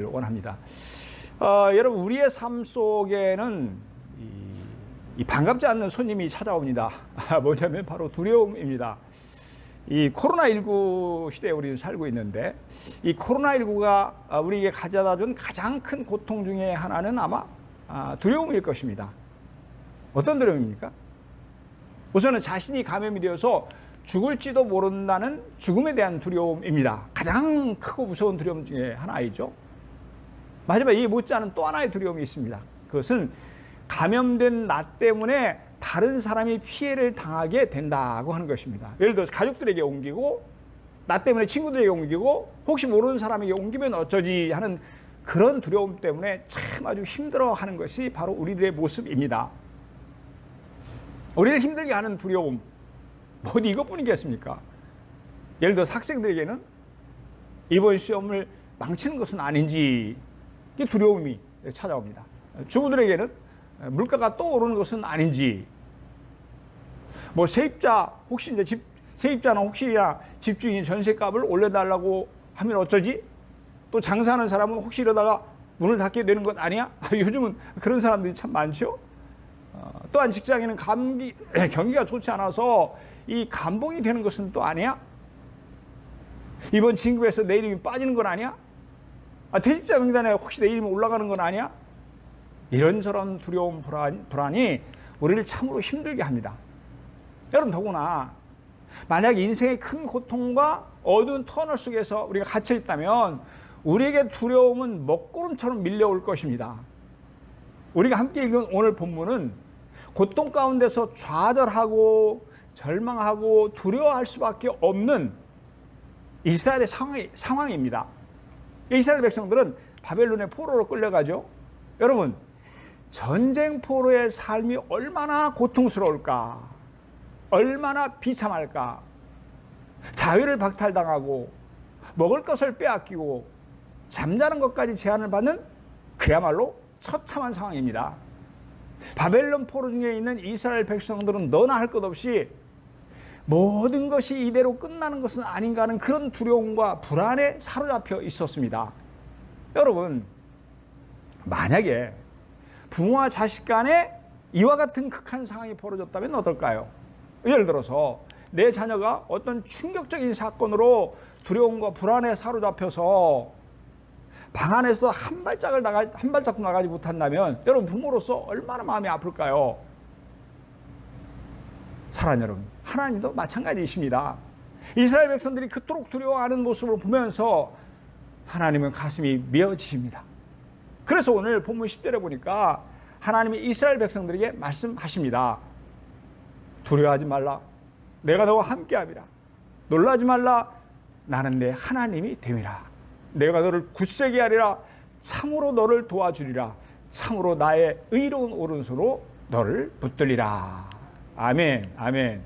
원합니다. 여러분, 우리의 삶 속에는 이 반갑지 않는 손님이 찾아옵니다. 뭐냐면 바로 두려움입니다. 이 코로나19 시대에 우리는 살고 있는데, 이 코로나19가 우리에게 가져다 준 가장 큰 고통 중에 하나는 아마 두려움일 것입니다. 어떤 두려움입니까? 우선은 자신이 감염이 되어서 죽을지도 모른다는 죽음에 대한 두려움입니다. 가장 크고 무서운 두려움 중에 하나이죠. 마지막 이 못지않은 또 하나의 두려움이 있습니다. 그것은 감염된 나 때문에 다른 사람이 피해를 당하게 된다고 하는 것입니다. 예를 들어서 가족들에게 옮기고, 나 때문에 친구들에게 옮기고, 혹시 모르는 사람에게 옮기면 어쩌지 하는 그런 두려움 때문에 참 아주 힘들어하는 것이 바로 우리들의 모습입니다. 우리를 힘들게 하는 두려움, 뭐 이것뿐이겠습니까? 예를 들어서 학생들에게는 이번 시험을 망치는 것은 아닌지 두려움이 찾아옵니다. 주부들에게는 물가가 또 오르는 것은 아닌지, 뭐 세입자 혹시 이제 세입자는 혹시나 집주인이 전세값을 올려달라고 하면 어쩌지? 또 장사하는 사람은 혹시 이러다가 문을 닫게 되는 것 아니야? 요즘은 그런 사람들이 참 많죠. 또한 직장에는 경기가 좋지 않아서 이 감봉이 되는 것은 또 아니야? 이번 진급에서 내 이름이 빠지는 건 아니야? 퇴직자 명단에 혹시 내 이름이 올라가는 건 아니야? 이런저런 두려움, 불안이 우리를 참으로 힘들게 합니다. 여러분, 더구나 만약 인생의 큰 고통과 어두운 터널 속에서 우리가 갇혀 있다면 우리에게 두려움은 먹구름처럼 밀려올 것입니다. 우리가 함께 읽은 오늘 본문은 고통 가운데서 좌절하고 절망하고 두려워할 수밖에 없는 이스라엘의 상황입니다. 이스라엘 백성들은 바벨론의 포로로 끌려가죠. 여러분, 전쟁 포로의 삶이 얼마나 고통스러울까, 얼마나 비참할까. 자유를 박탈당하고 먹을 것을 빼앗기고 잠자는 것까지 제한을 받는 그야말로 처참한 상황입니다. 바벨론 포로 중에 있는 이스라엘 백성들은 너나 할 것 없이 모든 것이 이대로 끝나는 것은 아닌가 하는 그런 두려움과 불안에 사로잡혀 있었습니다. 여러분, 만약에 부모와 자식 간에 이와 같은 극한 상황이 벌어졌다면 어떨까요? 예를 들어서 내 자녀가 어떤 충격적인 사건으로 두려움과 불안에 사로잡혀서 방 안에서 한 발짝도 나가지 못한다면 여러분, 부모로서 얼마나 마음이 아플까요? 사랑하는 여러분, 하나님도 마찬가지이십니다. 이스라엘 백성들이 그토록 두려워하는 모습을 보면서 하나님은 가슴이 메어지십니다. 그래서 오늘 본문 10절에 보니까 하나님이 이스라엘 백성들에게 말씀하십니다. 두려워하지 말라. 내가 너와 함께함이라. 놀라지 말라. 나는 내 하나님이 됨이라. 내가 너를 굳세게 하리라. 참으로 너를 도와주리라. 참으로 나의 의로운 오른손으로 너를 붙들리라. 아멘, 아멘.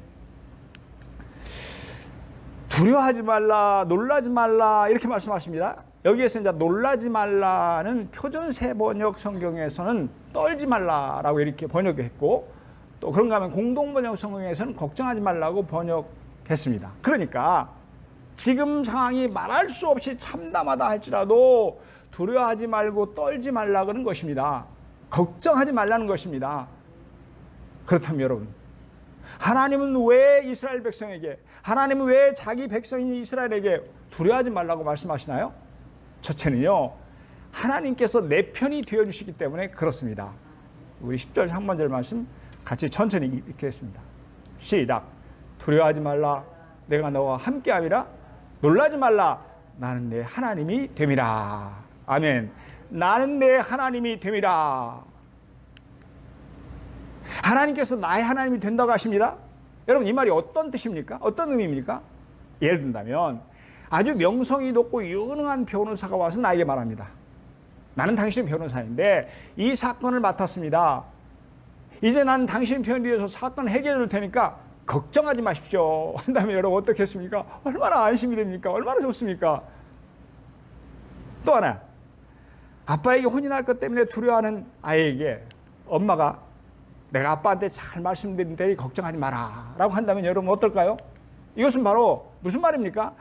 두려워하지 말라, 놀라지 말라, 이렇게 말씀하십니다. 여기에서 이제 놀라지 말라는 표준 세번역 성경에서는 떨지 말라라고 이렇게 번역했고, 또 그런가 하면 공동번역 성경에서는 걱정하지 말라고 번역했습니다. 그러니까 지금 상황이 말할 수 없이 참담하다 할지라도 두려워하지 말고 떨지 말라 그런 것입니다. 걱정하지 말라는 것입니다. 그렇다면 여러분, 하나님은 왜 이스라엘 백성에게, 하나님은 왜 자기 백성인 이스라엘에게 두려워하지 말라고 말씀하시나요? 첫째는요, 하나님께서 내 편이 되어주시기 때문에 그렇습니다. 우리 10절 상반절 말씀 같이 천천히 읽겠습니다. 시작. 두려워하지 말라. 내가 너와 함께함이라. 놀라지 말라. 나는 내 하나님이 됨이라. 아멘. 나는 내 하나님이 됨이라. 하나님께서 나의 하나님이 된다고 하십니다. 여러분, 이 말이 어떤 뜻입니까? 어떤 의미입니까? 예를 든다면 아주 명성이 높고 유능한 변호사가 와서 나에게 말합니다. 나는 당신의 변호사인데 이 사건을 맡았습니다. 이제 나는 당신 편이 되어서 사건 해결해 줄 테니까 걱정하지 마십시오. 한다면 여러분 어떻겠습니까? 얼마나 안심이 됩니까? 얼마나 좋습니까? 또 하나, 아빠에게 혼이 날 것 때문에 두려워하는 아이에게 엄마가 내가 아빠한테 잘 말씀드린데 걱정하지 마라 라고 한다면 여러분 어떨까요? 이것은 바로 무슨 말입니까?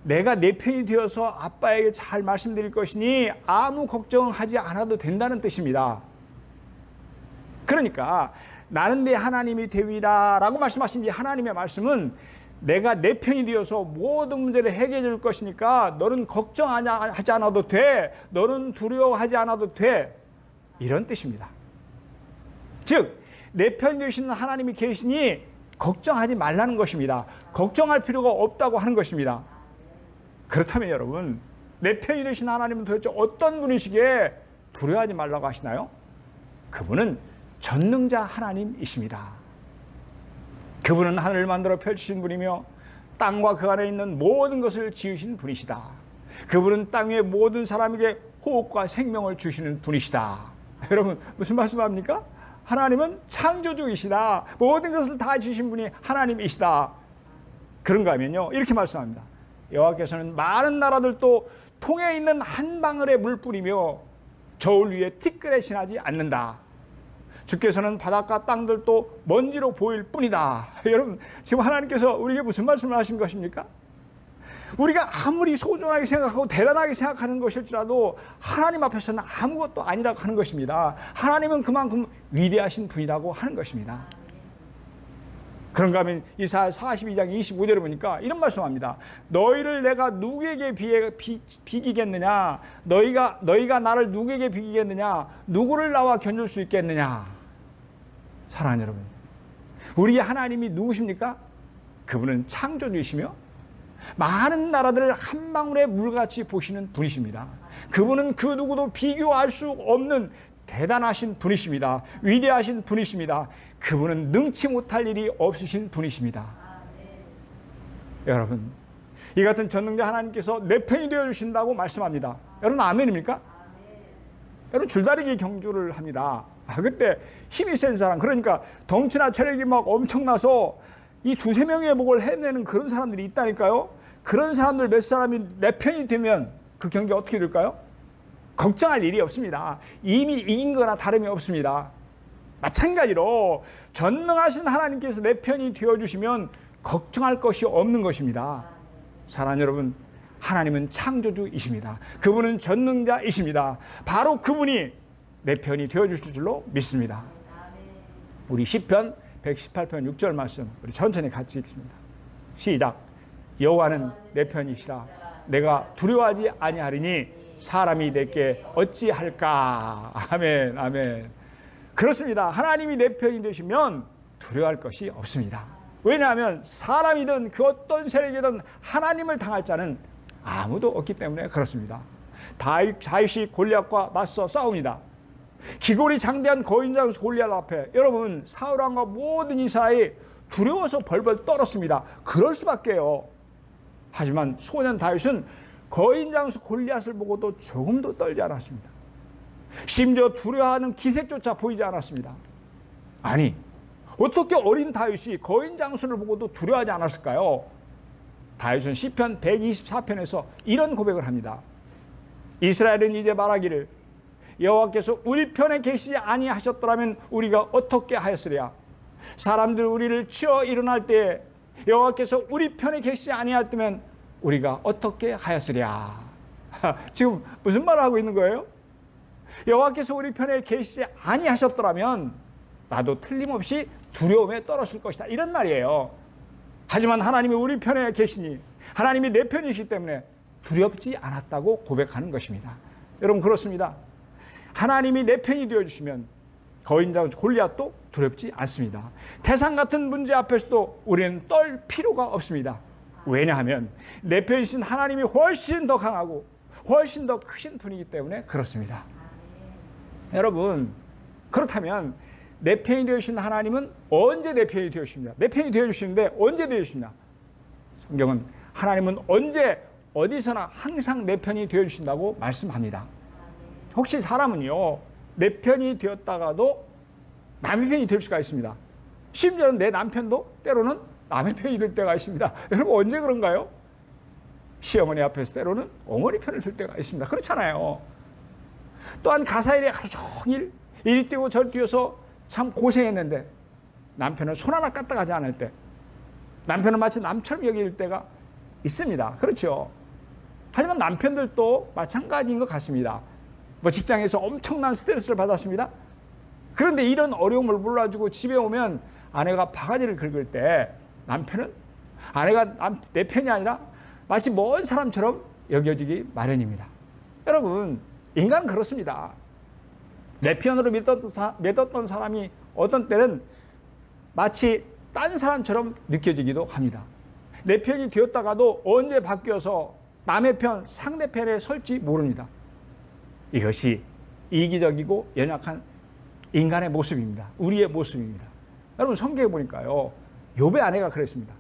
내가 내 편이 되어서 아빠에게 잘 말씀드릴 것이니 아무 걱정하지 않아도 된다는 뜻입니다. 그러니까 나는 내 하나님이 되리라 라고 말씀하신 이 하나님의 말씀은 내가 내 편이 되어서 모든 문제를 해결해 줄 것이니까 너는 걱정하지 않아도 돼. 너는 두려워하지 않아도 돼. 이런 뜻입니다. 즉, 내 편이 되시는 하나님이 계시니 걱정하지 말라는 것입니다. 걱정할 필요가 없다고 하는 것입니다. 그렇다면 여러분, 내 편이 되신 하나님은 도대체 어떤 분이시기에 두려워하지 말라고 하시나요? 그분은 전능자 하나님이십니다. 그분은 하늘을 만들어 펼치신 분이며 땅과 그 안에 있는 모든 것을 지으신 분이시다. 그분은 땅 위의 모든 사람에게 호흡과 생명을 주시는 분이시다. 여러분, 무슨 말씀합니까? 하나님은 창조주이시다. 모든 것을 다 지으신 분이 하나님이시다. 그런가 하면요, 이렇게 말씀합니다. 여호와께서는 많은 나라들도 통에 있는 한 방울의 물뿐이며 저울 위에 티끌에 지나지 않는다. 주께서는 바닷가 땅들도 먼지로 보일 뿐이다. 여러분, 지금 하나님께서 우리에게 무슨 말씀을 하신 것입니까? 우리가 아무리 소중하게 생각하고 대단하게 생각하는 것일지라도 하나님 앞에서는 아무것도 아니라고 하는 것입니다. 하나님은 그만큼 위대하신 분이라고 하는 것입니다. 그런가 하면 이사야 42장 25절에 보니까 이런 말씀합니다. 너희를 내가 누구에게 비기겠느냐? 너희가 나를 누구에게 비기겠느냐? 누구를 나와 견줄 수 있겠느냐? 사랑하는 여러분, 우리의 하나님이 누구십니까? 그분은 창조주이시며 많은 나라들을 한 방울의 물같이 보시는 분이십니다. 그분은 그 누구도 비교할 수 없는 대단하신 분이십니다. 위대하신 분이십니다. 그분은 능치 못할 일이 없으신 분이십니다. 여러분, 이 같은 전능자 하나님께서 내 편이 되어주신다고 말씀합니다. 여러분, 아멘입니까? 여러분, 줄다리기 경주를 합니다. 그때 힘이 센 사람, 그러니까 덩치나 체력이 막 엄청나서 이 두세 명의 목을 해내는 그런 사람들이 있다니까요. 그런 사람들 몇 사람이 내 편이 되면 그 경기 어떻게 될까요? 걱정할 일이 없습니다. 이미 이긴 거나 다름이 없습니다. 마찬가지로 전능하신 하나님께서 내 편이 되어주시면 걱정할 것이 없는 것입니다. 사랑하는 여러분, 하나님은 창조주이십니다. 그분은 전능자이십니다. 바로 그분이 내 편이 되어주실 줄로 믿습니다. 우리 시편 118편 6절 말씀 우리 천천히 같이 읽습니다. 시작. 여호와는 내 편이시라. 내가 두려워하지 아니하리니 사람이 내게 어찌할까. 아멘, 아멘. 그렇습니다. 하나님이 내 편이 되시면 두려워할 것이 없습니다. 왜냐하면 사람이든 그 어떤 세력이든 하나님을 당할 자는 아무도 없기 때문에 그렇습니다. 다윗이 골리앗과 맞서 싸웁니다. 기골이 장대한 거인장 골리앗 앞에 여러분, 사울 왕과 모든 이스라엘이 두려워서 벌벌 떨었습니다. 그럴 수밖에요. 하지만 소년 다윗은 거인장수 골리앗을 보고도 조금도 떨지 않았습니다. 심지어 두려워하는 기색조차 보이지 않았습니다. 아니, 어떻게 어린 다윗이 거인장수를 보고도 두려워하지 않았을까요? 다윗은 시편 124편에서 이런 고백을 합니다. 이스라엘은 이제 말하기를 여호와께서 우리 편에 계시지 아니하셨더라면 우리가 어떻게 하였으랴. 사람들 우리를 치어 일어날 때에 여호와께서 우리 편에 계시지 아니하였다면 우리가 어떻게 하였으랴. 지금 무슨 말을 하고 있는 거예요? 여호와께서 우리 편에 계시지 아니하셨더라면 나도 틀림없이 두려움에 떨었을 것이다. 이런 말이에요. 하지만 하나님이 우리 편에 계시니 하나님이 내 편이시기 때문에 두렵지 않았다고 고백하는 것입니다. 여러분, 그렇습니다. 하나님이 내 편이 되어주시면 거인장 골리앗도 두렵지 않습니다. 태산 같은 문제 앞에서도 우리는 떨 필요가 없습니다. 왜냐하면 내 편이신 하나님이 훨씬 더 강하고 훨씬 더 크신 분이기 때문에 그렇습니다. 여러분, 그렇다면 내 편이 되어주신 하나님은 언제 내 편이 되어주십니까? 내 편이 되어주시는데 언제 되어주시냐? 성경은 하나님은 언제 어디서나 항상 내 편이 되어주신다고 말씀합니다. 혹시 사람은요, 내 편이 되었다가도 남의 편이 될 수가 있습니다. 심지어는 내 남편도 때로는 남의 편이 될 때가 있습니다. 여러분, 언제 그런가요? 시어머니 앞에서 때로는 어머니 편을 들 때가 있습니다. 그렇잖아요. 또한 가사일에 하루 종일 이리 뛰고 저리 뛰어서 참 고생했는데 남편은 손 하나 까딱하지 않을 때, 남편은 마치 남처럼 여길 때가 있습니다. 그렇죠? 하지만 남편들도 마찬가지인 것 같습니다. 뭐 직장에서 엄청난 스트레스를 받았습니다. 그런데 이런 어려움을 몰라주고 집에 오면 아내가 바가지를 긁을 때 남편은 아내가 내 편이 아니라 마치 먼 사람처럼 여겨지기 마련입니다. 여러분, 인간은 그렇습니다. 내 편으로 믿었던 사람이 어떤 때는 마치 딴 사람처럼 느껴지기도 합니다. 내 편이 되었다가도 언제 바뀌어서 남의 편, 상대편에 설지 모릅니다. 이것이 이기적이고 연약한 인간의 모습입니다. 우리의 모습입니다. 여러분, 성경에 보니까요, 욥의 아내가 그랬습니다.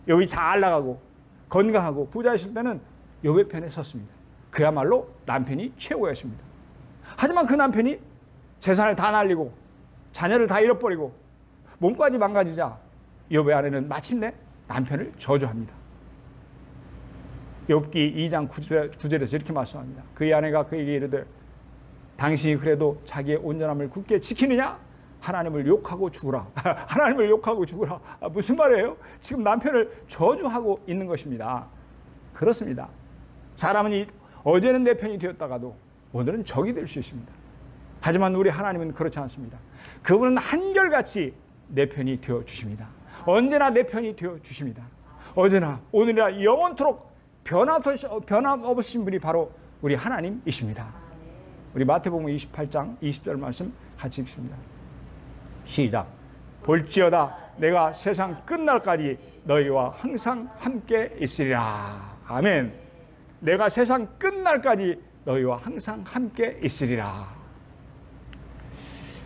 욥이 잘 나가고 건강하고 부자였을 때는 욥의 편에 섰습니다. 그야말로 남편이 최고였습니다. 하지만 그 남편이 재산을 다 날리고 자녀를 다 잃어버리고 몸까지 망가지자 욥의 아내는 마침내 남편을 저주합니다. 욥기 2장 9절에서 이렇게 말씀합니다. 그의 아내가 그에게 이르되 당신이 그래도 자기의 온전함을 굳게 지키느냐? 하나님을 욕하고 죽으라. 하나님을 욕하고 죽으라. 무슨 말이에요? 지금 남편을 저주하고 있는 것입니다. 그렇습니다. 사람은 어제는 내 편이 되었다가도 오늘은 적이 될 수 있습니다. 하지만 우리 하나님은 그렇지 않습니다. 그분은 한결같이 내 편이 되어 주십니다. 언제나 내 편이 되어 주십니다. 어제나 오늘이나 영원토록 변함없으신 분이 바로 우리 하나님이십니다. 우리 마태복음 28장 20절 말씀 같이 읽습니다. 시작. 볼지어다 내가 세상 끝날까지 너희와 항상 함께 있으리라. 아멘. 내가 세상 끝날까지 너희와 항상 함께 있으리라.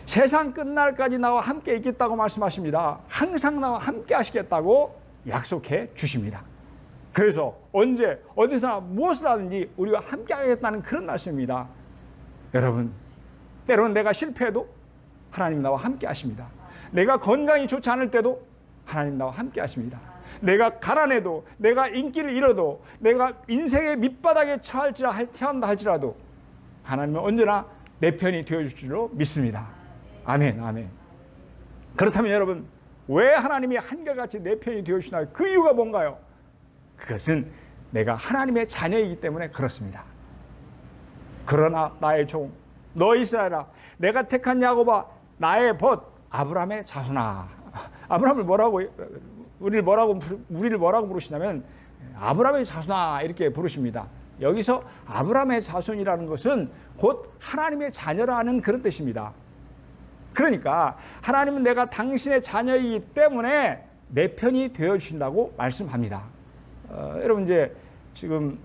세상 끝날까지 나와 함께 있겠다고 말씀하십니다. 항상 나와 함께 하시겠다고 약속해 주십니다. 그래서 언제 어디서나 무엇을 하든지 우리와 함께 하겠다는 그런 말씀입니다. 여러분, 때로는 내가 실패해도 하나님 나와 함께 하십니다. 내가 건강이 좋지 않을 때도 하나님 나와 함께 하십니다. 내가 가난해도, 내가 인기를 잃어도, 내가 인생의 밑바닥에 처한다 할지라도 하나님은 언제나 내 편이 되어줄 줄로 믿습니다. 아멘, 아멘. 그렇다면 여러분, 왜 하나님이 한결같이 내 편이 되어주시나요? 그 이유가 뭔가요? 그것은 내가 하나님의 자녀이기 때문에 그렇습니다. 그러나 나의 종 너 이스라엘아, 내가 택한 야곱아, 나의 벗 아브라함의 자손아. 아브라함을 우리를 뭐라고 부르시냐면 아브라함의 자손아 이렇게 부르십니다. 여기서 아브라함의 자손이라는 것은 곧 하나님의 자녀라는 그런 뜻입니다. 그러니까 하나님은 내가 당신의 자녀이기 때문에 내 편이 되어주신다고 말씀합니다. 여러분, 이제 지금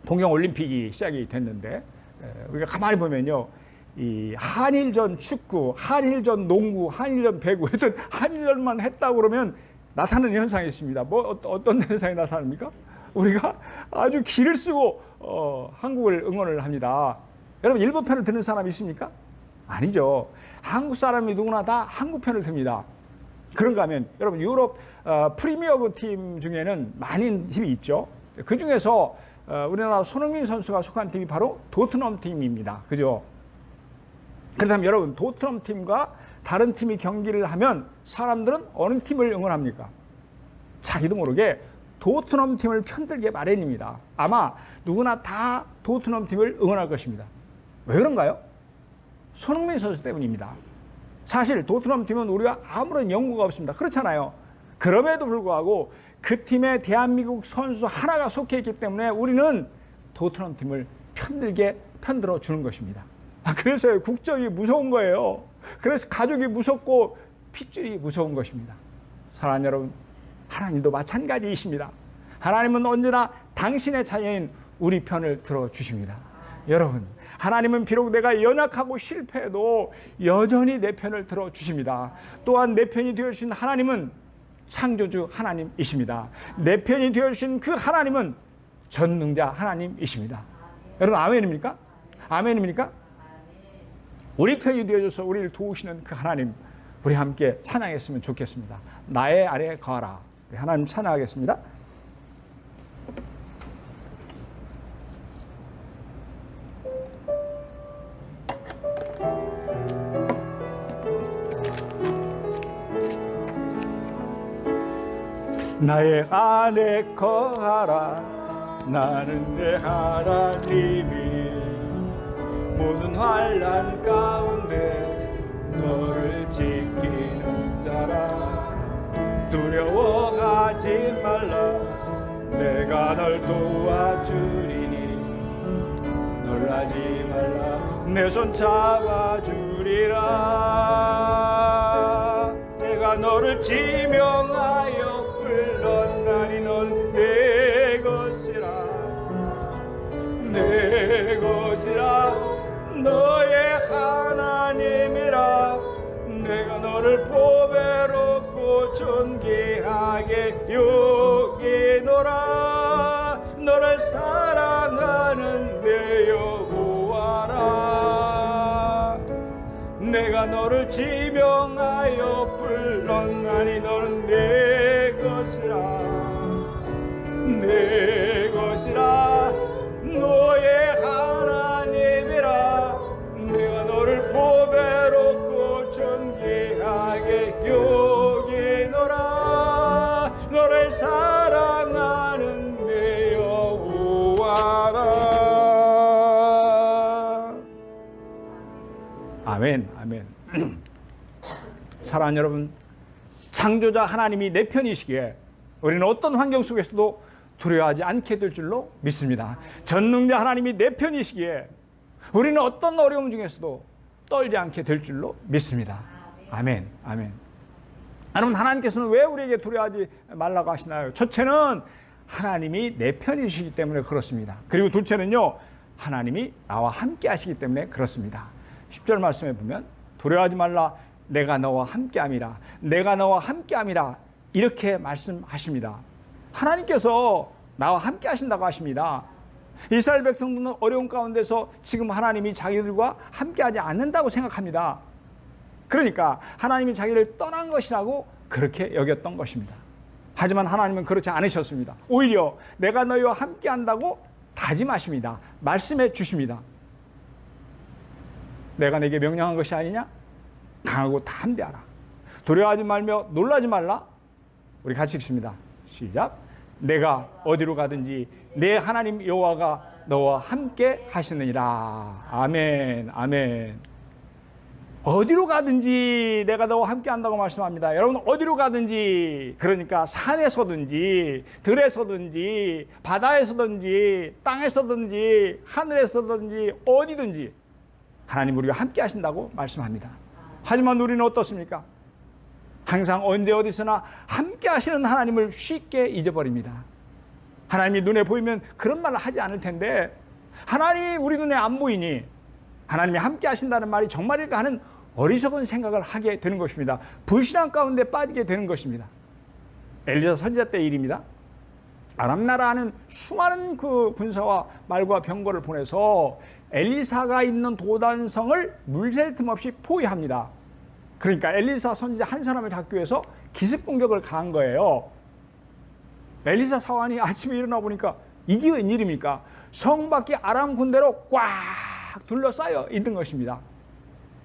동경올림픽이 시작이 됐는데 우리가 가만히 보면요, 이 한일전 축구, 한일전 농구, 한일전 배구, 하여튼 한일전만 했다고 그러면 나타나는 현상이 있습니다. 뭐 어떤 현상이 나타납니까? 우리가 아주 기를 쓰고 한국을 응원을 합니다. 여러분, 일본 편을 드는 사람 있습니까? 아니죠. 한국 사람이 누구나 다 한국 편을 듭니다. 그런가 하면 여러분, 유럽 프리미어그 팀 중에는 많은 팀이 있죠. 그 중에서 우리나라 손흥민 선수가 속한 팀이 바로 도트넘 팀입니다. 그죠? 그렇다면 여러분, 도트넘 팀과 다른 팀이 경기를 하면 사람들은 어느 팀을 응원합니까? 자기도 모르게 도트넘 팀을 편들게 마련입니다. 아마 누구나 다 도트넘 팀을 응원할 것입니다. 왜 그런가요? 손흥민 선수 때문입니다. 사실 도트넘 팀은 우리가 아무런 연고가 없습니다. 그렇잖아요. 그럼에도 불구하고 그 팀에 대한민국 선수 하나가 속해 있기 때문에 우리는 도트넘 팀을 편들어 주는 것입니다. 그래서 국적이 무서운 거예요. 그래서 가족이 무섭고 핏줄이 무서운 것입니다. 사랑하는 여러분, 하나님도 마찬가지이십니다. 하나님은 언제나 당신의 자녀인 우리 편을 들어주십니다. 여러분, 하나님은 비록 내가 연약하고 실패해도 여전히 내 편을 들어주십니다. 또한 내 편이 되어주신 하나님은 창조주 하나님이십니다. 내 편이 되어주신 그 하나님은 전능자 하나님이십니다. 여러분, 아멘입니까? 아멘입니까? 우리 편이 되어줘서 우리를 도우시는 그 하나님, 우리 함께 찬양했으면 좋겠습니다. 나의 아래 거하라. 우리 하나님 찬양하겠습니다. 나의 안에 거하라. 나는 내 하나님이 모든 환난 가운데 너를 지키는 자라. 두려워하지 말라. 내가 널 도와주리니 놀라지 말라. 내 손 잡아주리라. 내가 너를 지명하여 불렀나니 넌 내 것이라. 내 것이라. 너의 하나님이라. 내가 너를 보배롭고 존귀하게 여기노라. 너를 사랑하는 내 여호와라. 내가 너를 지명하여 불렀나니 너는 내 것이라. 내 것이라. 너의 하나님이라. 내가 너를 보배롭고 존귀하게 여기노라. 너를 사랑하는 내 여호와라. 아멘, 아멘. 사랑하는 여러분, 창조자 하나님이 내 편이시기에 우리는 어떤 환경 속에서도 두려워하지 않게 될 줄로 믿습니다. 전능자 하나님이 내 편이시기에 우리는 어떤 어려움 중에서도 떨지 않게 될 줄로 믿습니다. 아멘, 아멘. 여러분, 하나님께서는 왜 우리에게 두려워하지 말라고 하시나요? 첫째는 하나님이 내 편이시기 때문에 그렇습니다. 그리고 둘째는요, 하나님이 나와 함께 하시기 때문에 그렇습니다. 10절 말씀에 보면 두려워하지 말라. 내가 너와 함께함이라. 내가 너와 함께함이라. 이렇게 말씀하십니다. 하나님께서 나와 함께 하신다고 하십니다. 이스라엘 백성들은 어려운 가운데서 지금 하나님이 자기들과 함께하지 않는다고 생각합니다. 그러니까 하나님이 자기를 떠난 것이라고 그렇게 여겼던 것입니다. 하지만 하나님은 그렇지 않으셨습니다. 오히려 내가 너희와 함께한다고 다짐하십니다. 말씀해 주십니다. 내가 내게 명령한 것이 아니냐? 강하고 담대하라. 두려워하지 말며 놀라지 말라. 우리 같이 읽습니다. 시작. 내가 어디로 가든지 내 하나님 여호와가 너와 함께 하시느니라. 아멘, 아멘. 어디로 가든지 내가 너와 함께 한다고 말씀합니다. 여러분, 어디로 가든지, 그러니까 산에서든지 들에서든지 바다에서든지 땅에서든지 하늘에서든지 어디든지 하나님 우리가 함께 하신다고 말씀합니다. 하지만 우리는 어떻습니까? 항상 언제 어디서나 함께 하시는 하나님을 쉽게 잊어버립니다. 하나님이 눈에 보이면 그런 말을 하지 않을 텐데, 하나님이 우리 눈에 안 보이니 하나님이 함께 하신다는 말이 정말일까 하는 어리석은 생각을 하게 되는 것입니다. 불신앙 가운데 빠지게 되는 것입니다. 엘리사 선지자 때 일입니다. 아람 나라는 수많은 그 군사와 말과 병거를 보내서 엘리사가 있는 도단성을 물샐 틈 없이 포위합니다. 그러니까 엘리사 선지자 한 사람을 잡기 위해서 기습 공격을 가한 거예요. 엘리사 사환이 아침에 일어나 보니까 이게 웬일입니까? 성 밖이 아람 군대로 꽉 둘러싸여 있는 것입니다.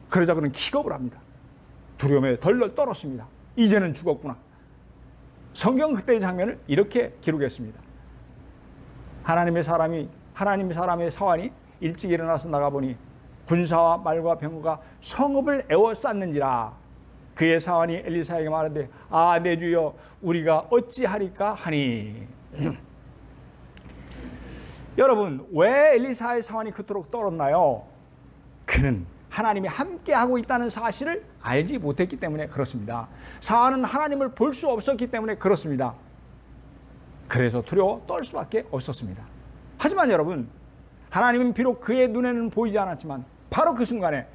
그러자 그는 기겁을 합니다. 두려움에 덜덜 떨었습니다. 이제는 죽었구나. 성경 그때의 장면을 이렇게 기록했습니다. 하나님의 사람의 사환이 일찍 일어나서 나가보니 군사와 말과 병거가 성읍을 에워쌌는지라. 그의 사환이 엘리사에게 말하되, 아, 내 주여, 우리가 어찌하리까 하니. 여러분, 왜 엘리사의 사환이 그토록 떨었나요? 그는 하나님이 함께하고 있다는 사실을 알지 못했기 때문에 그렇습니다. 사환은 하나님을 볼 수 없었기 때문에 그렇습니다. 그래서 두려워 떨 수밖에 없었습니다. 하지만 여러분, 하나님은 비록 그의 눈에는 보이지 않았지만 바로 그 순간에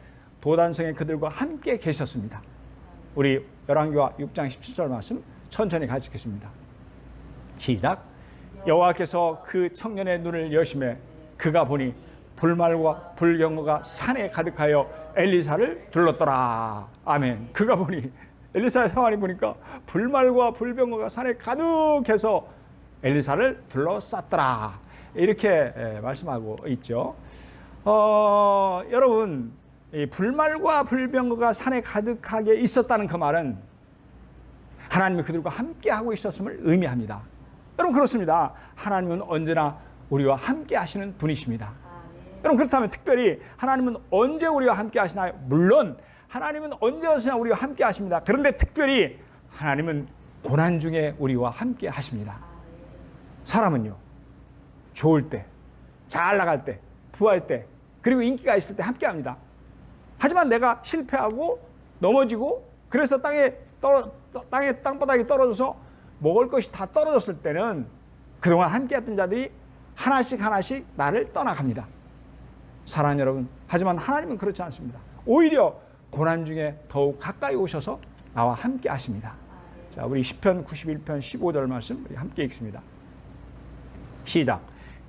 도단성에 그들과 함께 계셨습니다. 우리 열왕기하 6장 17절 말씀 천천히 같이 읽겠습니다. 시작. 여호와께서 그 청년의 눈을 여심해 그가 보니 불말과 불경거가 산에 가득하여 엘리사를 둘렀더라. 아멘. 그가 보니, 엘리사의 상황이 보니까 불말과 불병거가 산에 가득해서 엘리사를 둘러쌌더라. 이렇게 말씀하고 있죠. 여러분, 이 불말과 불병거가 산에 가득하게 있었다는 그 말은 하나님이 그들과 함께 하고 있었음을 의미합니다. 여러분, 그렇습니다. 하나님은 언제나 우리와 함께 하시는 분이십니다. 여러분, 그렇다면 특별히 하나님은 언제 우리와 함께 하시나요? 물론 하나님은 언제 어디서나 우리와 함께 하십니다. 그런데 특별히 하나님은 고난 중에 우리와 함께 하십니다. 사람은요, 좋을 때, 잘 나갈 때, 부할 때, 그리고 인기가 있을 때 함께 합니다. 하지만 내가 실패하고 넘어지고 그래서 땅바닥에 떨어져서 먹을 것이 다 떨어졌을 때는 그동안 함께했던 자들이 하나씩 나를 떠나갑니다. 사랑하는 여러분, 하지만 하나님은 그렇지 않습니다. 오히려 고난 중에 더욱 가까이 오셔서 나와 함께 하십니다. 자, 우리 시편 91편 15절 말씀 우리 함께 읽습니다. 시작.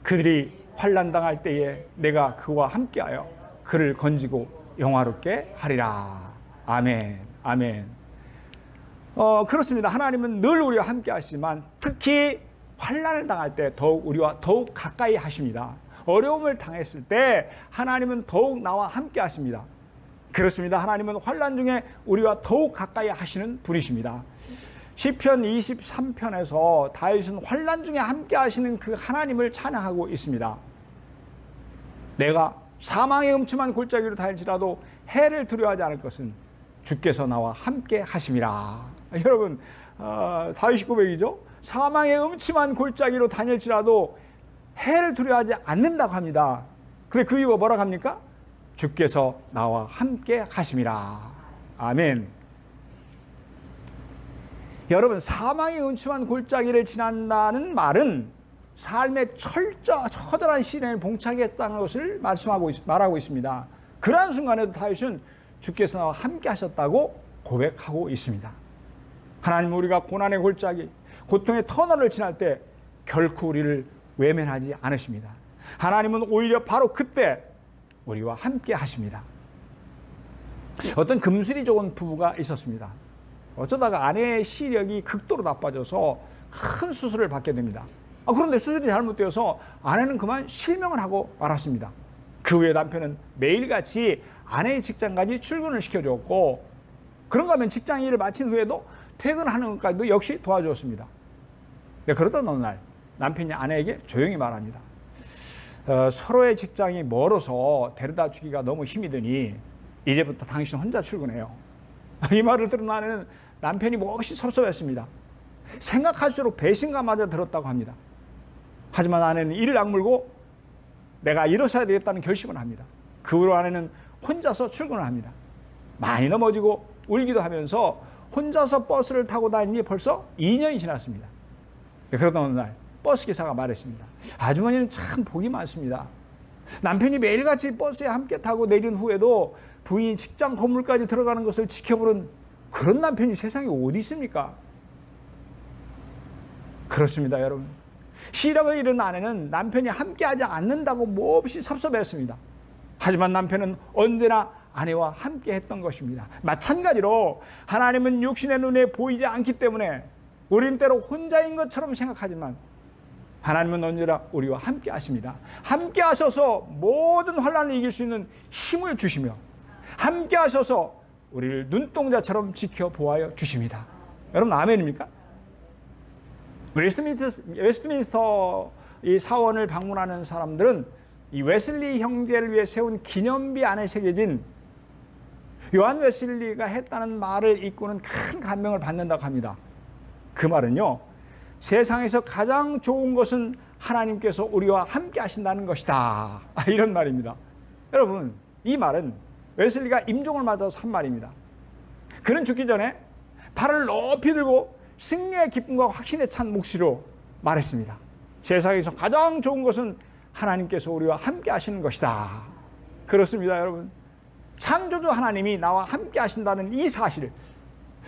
그들이 환난 당할 때에 내가 그와 함께하여 그를 건지고 영화롭게 하리라. 아멘. 아멘. 그렇습니다. 하나님은 늘 우리와 함께 하시지만 특히 환난을 당할 때 더욱 우리와 더욱 가까이 하십니다. 어려움을 당했을 때 하나님은 더욱 나와 함께 하십니다. 그렇습니다. 하나님은 환난 중에 우리와 더욱 가까이 하시는 분이십니다. 시편 23편에서 다윗은 환난 중에 함께 하시는 그 하나님을 찬양하고 있습니다. 내가 사망의 음침한 골짜기로 다닐지라도 해를 두려워하지 않을 것은 주께서 나와 함께 하심이라. 여러분, 다윗이 고백이죠. 사망의 음침한 골짜기로 다닐지라도 해를 두려워하지 않는다고 합니다. 근데 그 이유가 뭐라고 합니까? 주께서 나와 함께 하심이라. 아멘. 여러분, 사망의 음침한 골짜기를 지난다는 말은 삶의 처절한 시련에 봉착했다는 것을 말하고 있습니다. 그러한 순간에도 다윗은 주께서 나와 함께 하셨다고 고백하고 있습니다. 하나님, 우리가 고난의 골짜기, 고통의 터널을 지날 때 결코 우리를 외면하지 않으십니다. 하나님은 오히려 바로 그때 우리와 함께 하십니다. 어떤 금술이 좋은 부부가 있었습니다. 어쩌다가 아내의 시력이 극도로 나빠져서 큰 수술을 받게 됩니다. 그런데 수술이 잘못되어서 아내는 그만 실명을 하고 말았습니다. 그 후에 남편은 매일같이 아내의 직장까지 출근을 시켜주었고, 그런가 하면 직장 일을 마친 후에도 퇴근하는 것까지도 역시 도와주었습니다. 네, 그러던 어느 날 남편이 아내에게 조용히 말합니다. 서로의 직장이 멀어서 데려다 주기가 너무 힘이 드니 이제부터 당신 혼자 출근해요. 이 말을 들은 아내는 남편이 몹시 섭섭했습니다. 생각할수록 배신감마저 들었다고 합니다. 하지만 아내는 이를 악물고 내가 일어서야 되겠다는 결심을 합니다. 그 후로 아내는 혼자서 출근을 합니다. 많이 넘어지고 울기도 하면서 혼자서 버스를 타고 다니니 벌써 2년이 지났습니다. 그러던 어느 날 버스 기사가 말했습니다. 아주머니는 참 복이 많습니다. 남편이 매일같이 버스에 함께 타고 내린 후에도 부인이 직장 건물까지 들어가는 것을 지켜보는 그런 남편이 세상에 어디 있습니까? 그렇습니다, 여러분. 시력을 잃은 아내는 남편이 함께하지 않는다고 몹시 섭섭했습니다. 하지만 남편은 언제나 아내와 함께 했던 것입니다. 마찬가지로 하나님은 육신의 눈에 보이지 않기 때문에 우리는 때로 혼자인 것처럼 생각하지만 하나님은 언제나 우리와 함께 하십니다. 함께 하셔서 모든 환난을 이길 수 있는 힘을 주시며 함께 하셔서 우리를 눈동자처럼 지켜보아여 주십니다. 여러분, 아멘입니까? 웨스트민스터 이 사원을 방문하는 사람들은 이 웨슬리 형제를 위해 세운 기념비 안에 새겨진 요한 웨슬리가 했다는 말을 읽고는 큰 감명을 받는다고 합니다. 그 말은요, 세상에서 가장 좋은 것은 하나님께서 우리와 함께 하신다는 것이다, 이런 말입니다. 여러분, 이 말은 웨슬리가 임종을 맞아서 한 말입니다. 그는 죽기 전에 팔을 높이 들고 승리의 기쁨과 확신에 찬 몫으로 말했습니다. 세상에서 가장 좋은 것은 하나님께서 우리와 함께 하시는 것이다. 그렇습니다, 여러분. 창조주 하나님이 나와 함께 하신다는 이 사실,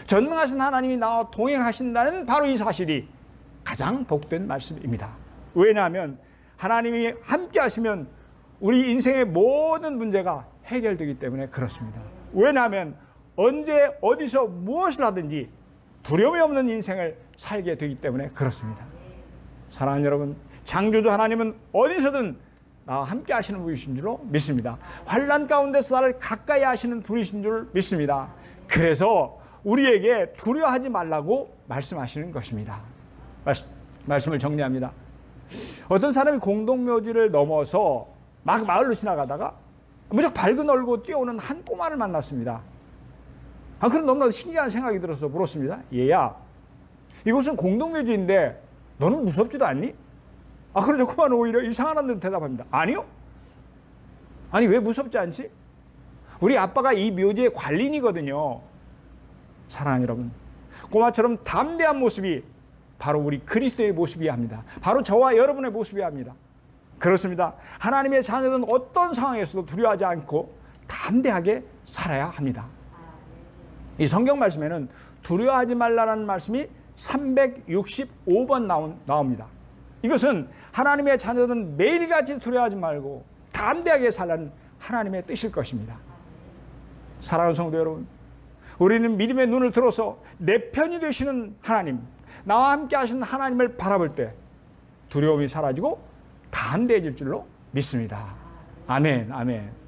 전능하신 하나님이 나와 동행하신다는 바로 이 사실이 가장 복된 말씀입니다. 왜냐하면 하나님이 함께 하시면 우리 인생의 모든 문제가 해결되기 때문에 그렇습니다. 왜냐하면 언제 어디서 무엇을 하든지 두려움이 없는 인생을 살게 되기 때문에 그렇습니다. 사랑하는 여러분, 창조주 하나님은 어디서든 나와 함께 하시는 분이신 줄로 믿습니다. 환난 가운데서 나를 가까이 하시는 분이신 줄 믿습니다. 그래서 우리에게 두려워하지 말라고 말씀하시는 것입니다. 말씀을 정리합니다. 어떤 사람이 공동묘지를 넘어서 막 마을로 지나가다가 무척 밝은 얼굴 뛰어오는 한 꼬마를 만났습니다. 그럼 너무나도 신기한 생각이 들어서 물었습니다. 얘야, 이곳은 공동묘지인데 너는 무섭지도 않니? 그러자 꼬마는 오히려 이상한 듯 대답합니다. 아니요. 아니, 왜 무섭지 않지? 우리 아빠가 이 묘지의 관리인이거든요. 사랑하는 여러분, 꼬마처럼 담대한 모습이 바로 우리 그리스도의 모습이어야 합니다. 바로 저와 여러분의 모습이어야 합니다. 그렇습니다. 하나님의 자녀는 어떤 상황에서도 두려워하지 않고 담대하게 살아야 합니다. 이 성경 말씀에는 두려워하지 말라는 말씀이 365번 나옵니다. 이것은 하나님의 자녀들은 매일같이 두려워하지 말고 담대하게 살라는 하나님의 뜻일 것입니다. 사랑하는 성도 여러분, 우리는 믿음의 눈을 들어서 내 편이 되시는 하나님, 나와 함께 하시는 하나님을 바라볼 때 두려움이 사라지고 담대해질 줄로 믿습니다. 아멘, 아멘.